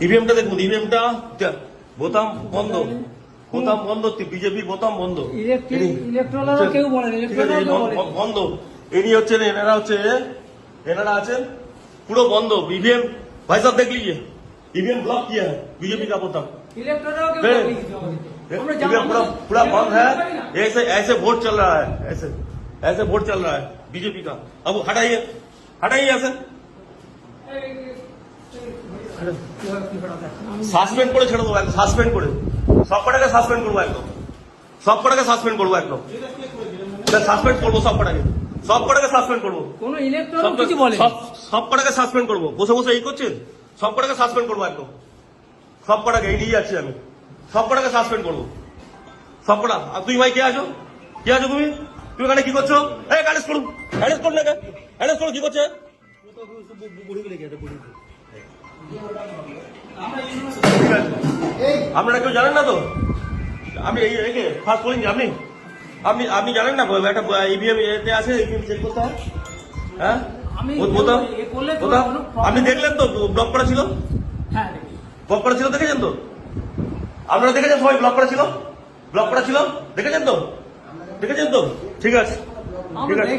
ইভিএমটা দেখুন, ইভিএমটা বোতাম বন্ধ, বোতাম বন্ধ, বিজেপির বোতাম বন্ধ, কেউ বলে বন্ধ। ইনি হচ্ছেন, এনারা আছেন পুরো বন্ধ। ईवीएम भाई साहब देख लीजिए, ईवीएम ब्लॉक किया है बीजेपी का बोतम, ईवीएम पूरा बंद है। ऐसे ऐसे वोट चल रहा है, ऐसे ऐसे वोट चल रहा है बीजेपी का। अब हटाइए, हटाइए ऐसे সাসপেন্ড করে ছেড়ে দেবো, একদম সাসপেন্ড করে, সব কটাকে সাসপেন্ড করবো, একদম সব কটাকে সাসপেন্ড করবো, একদম সাসপেন্ড করবো, সব কটাকে সাসপেন্ড করবো, কোন ইলেকট্রন কিছু বলে, সব কটাকে সাসপেন্ড করবো। বসে বসে এই করছেন, সব কটাকে সাসপেন্ড করবো, একদম সব কটাকে, এই নিয়ে যাচ্ছি আমি, সব কটাকে সাসপেন্ড করবো, সব কটা। আর তুই ভাই কে আছো, কে আছো তুমি? তুমি এখানে কি করছো? এই অ্যারেস্ট করুন, অ্যারেস্ট করুন, অ্যারেস্ট করুন, কি করছে? আপনারা কেউ জানেন না তো? আপনি একে ফার্স্ট বলিং, আপনি আপনি আপনি জানেন না একটা ইভিএম এতে আছে, ইভিএম চেক করতে হয়। হ্যাঁ, আপনি দেখলেন তো ব্লক করা ছিল, ব্লক করা ছিল, দেখেছেন তো? আপনারা দেখেছেন সবাই ব্লক করা ছিল, ব্লক করা ছিল, দেখেছেন তো? দেখেছেন তো? ঠিক আছে, ঠিক আছে।